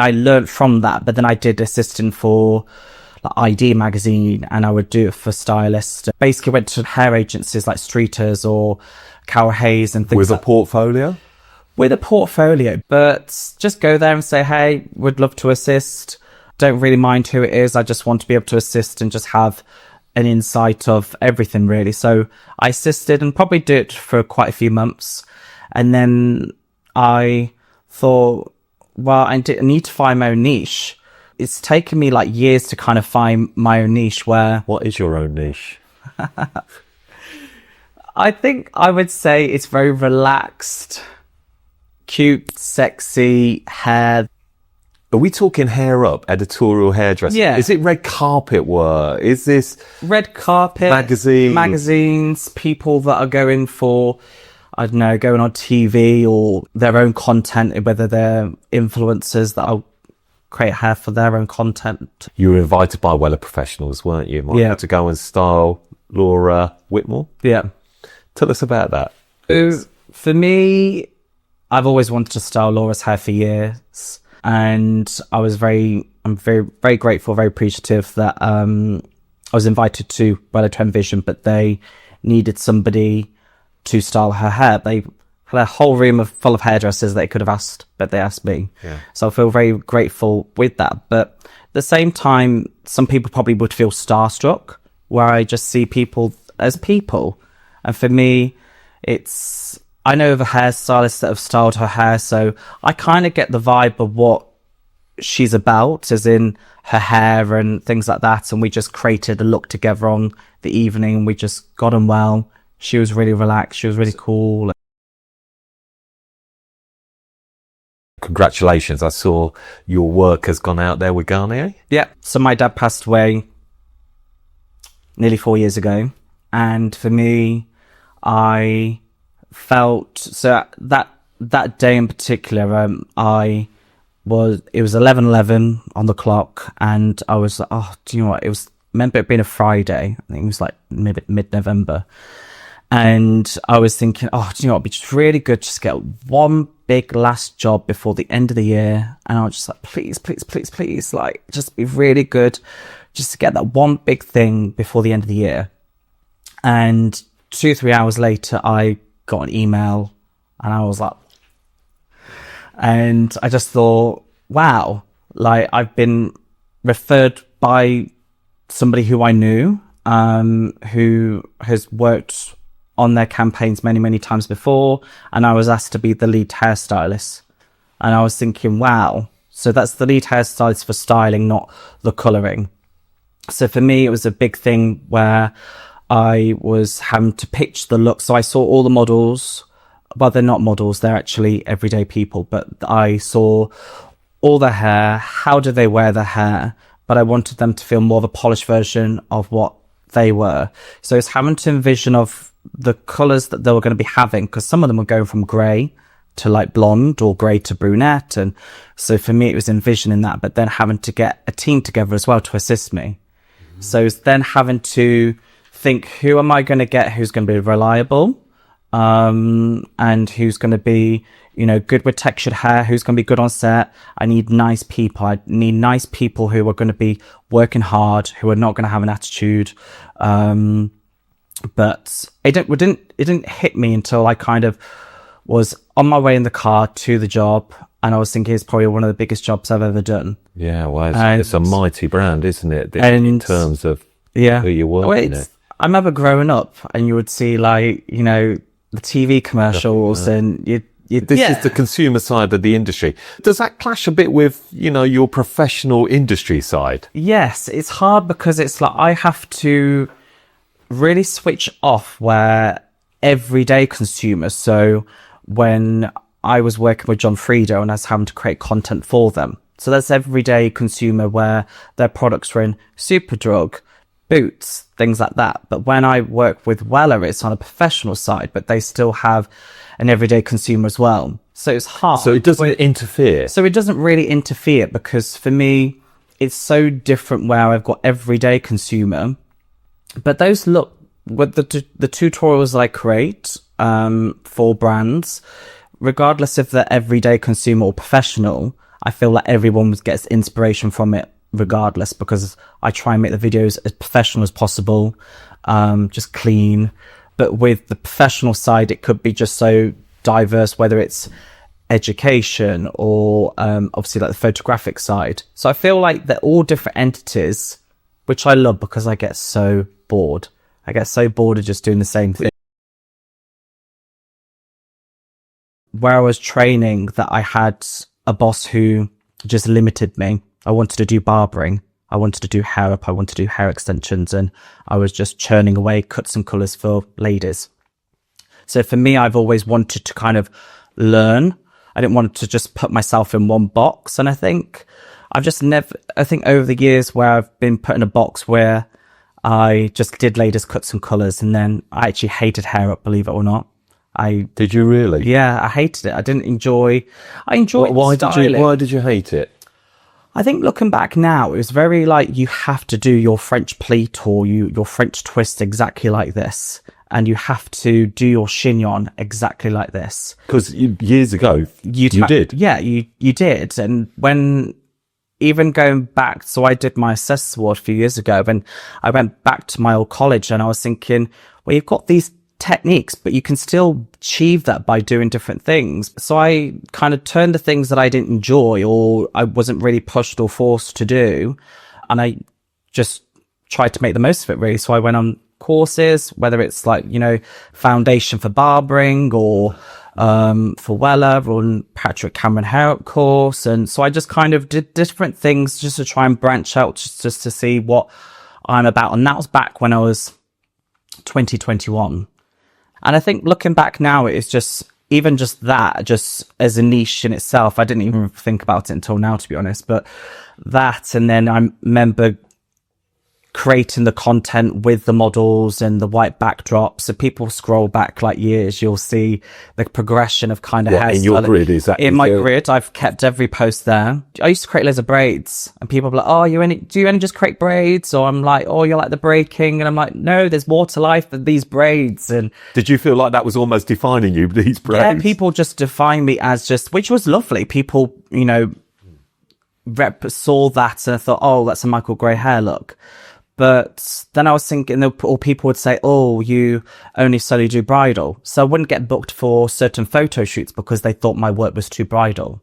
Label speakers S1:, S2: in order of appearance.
S1: I learned from that, but then I did assistant for like ID magazine, and I would do it for stylists. Basically went to hair agencies like Streeters or Carol Hayes and things
S2: with a portfolio?
S1: With a portfolio, but just go there and say, hey, would love to assist. Don't really mind who it is. I just want to be able to assist and just have an insight of everything, really. So I assisted and probably did it for quite a few months. And then I thought, well, I need to find my own niche. It's taken me like years to kind of find my own niche where...
S2: What is your own niche?
S1: I think I would say it's very relaxed, cute, sexy hair.
S2: Are we talking hair up, editorial hairdressing?
S1: Yeah.
S2: Is it red carpet work? Is this...
S1: Red carpet, magazines, people that are going for, I don't know, going on TV or their own content, whether they're influencers that are create hair for their own content.
S2: You were invited by Wella professionals, weren't you?
S1: Yeah.
S2: To go and style Laura Whitmore?
S1: Yeah.
S2: Tell us about that.
S1: For me, I've always wanted to style Laura's hair for years. And I'm very, very grateful, very appreciative that I was invited to Wella to Envision, but they needed somebody to style her hair. They had a whole room full of hairdressers they could have asked, but they asked me.
S2: Yeah.
S1: So I feel very grateful with that. But at the same time, some people probably would feel starstruck, where I just see people as people. And for me, I know of a hairstylist that have styled her hair, so I kind of get the vibe of what she's about, as in her hair and things like that. And we just created a look together on the evening. We just got on well. She was really relaxed. She was really cool.
S2: Congratulations. I saw your work has gone out there with Garnier.
S1: Yeah. So my dad passed away nearly 4 years ago. And for me, I felt, so that day in particular, it was 11:11 on the clock, and I was like, oh, do you know what? I remember it being a Friday. I think it was like mid-November. And I was thinking, oh, do you know what? It'd be just really good just to get one big last job before the end of the year. And I was just like, please, like, just be really good just to get that one big thing before the end of the year. And 2-3 hours later, I got an email, and I was like, and I just thought, wow, like, I've been referred by somebody who I knew, who has worked on their campaigns many times before, and I was asked to be the lead hairstylist. And I was thinking, wow, so that's the lead hairstylist for styling, not the colouring. So for me, it was a big thing where I was having to pitch the look. So I saw all the models. Well, they're not models, they're actually everyday people, but I saw all their hair, how do they wear their hair, but I wanted them to feel more of a polished version of what they were. So it's having to envision of the colours that they were going to be having, because some of them were going from grey to like blonde or grey to brunette. And so for me, it was envisioning that, but then having to get a team together as well to assist me. Mm-hmm. So it's then having to think, who am I going to get who's going to be reliable, and who's going to be, you know, good with textured hair, who's going to be good on set. I need nice people. I need nice people who are going to be working hard, who are not going to have an attitude. But it didn't hit me until I kind of was on my way in the car to the job, and I was thinking it's probably one of the biggest jobs I've ever done.
S2: Yeah, well, it's a mighty brand, isn't it? In terms of who you're working at.
S1: I remember growing up, and you would see, like, you know, the TV commercials, and this
S2: is the consumer side of the industry. Does that clash a bit with, you know, your professional industry side?
S1: Yes, it's hard because it's like I have to really switch off where everyday consumers. So when I was working with John Frieda and I was having to create content for them, so that's everyday consumer where their products were in Superdrug, Boots, things like that. But when I work with Wella, it's on a professional side, but they still have an everyday consumer as well. So it's hard.
S2: So it doesn't interfere.
S1: So it doesn't really interfere, because for me, it's so different where I've got everyday consumer. But those look, with the tutorials I create for brands, regardless if they're everyday consumer or professional, I feel like everyone gets inspiration from it regardless, because I try and make the videos as professional as possible, just clean. But with the professional side, it could be just so diverse, whether it's education or obviously like the photographic side. So I feel like they're all different entities, which I love, because I get so bored. I get so bored of just doing the same thing. Where I was training, that I had a boss who just limited me. I wanted to do barbering, I wanted to do hair up, I wanted to do hair extensions, and I was just churning away cuts and colours for ladies. So for me, I've always wanted to kind of learn. I didn't want to just put myself in one box. And I think I've just never, I think over the years where I've been put in a box where I just did ladies cuts and colours, and then I actually hated hair up, believe it or not.
S2: Did you really?
S1: Yeah, I hated it. I enjoyed
S2: Why
S1: styling.
S2: why did you hate it?
S1: I think looking back now, it was very like, you have to do your French pleat or your French twist exactly like this. And you have to do your chignon exactly like this.
S2: Because years ago, you did.
S1: Yeah, you did. And when, even going back, so I did my assessors award a few years ago, and I went back to my old college, and I was thinking, well, you've got these techniques, but you can still achieve that by doing different things. So I kind of turned the things that I didn't enjoy, or I wasn't really pushed or forced to do, and I just tried to make the most of it, really. So I went on courses, whether it's like, you know, foundation for barbering, or for Wella, or Patrick Cameron hair up course. And so I just kind of did different things just to try and branch out, just to see what I'm about. And that was back when I was 2021. And I think looking back now, it's just, even just that, just as a niche in itself, I didn't even think about it until now, to be honest. But that, and then I remember creating the content with the models and the white backdrops. So people scroll back like years, you'll see the progression of kind of hairstyling.
S2: In your grid, is that
S1: in my grid? I've kept every post there. I used to create loads of braids, and people are like, oh, do you only just create braids? Or I'm like, oh, you're like the breaking. And I'm like, no, there's more to life than these braids. And
S2: did you feel like that was almost defining you, these braids?
S1: Yeah, people just define me as just, which was lovely. People, you know, saw that and I thought, oh, that's a Michael Gray hair look. But then I was thinking, or people would say, oh, you only solely do bridal. So I wouldn't get booked for certain photo shoots because they thought my work was too bridal.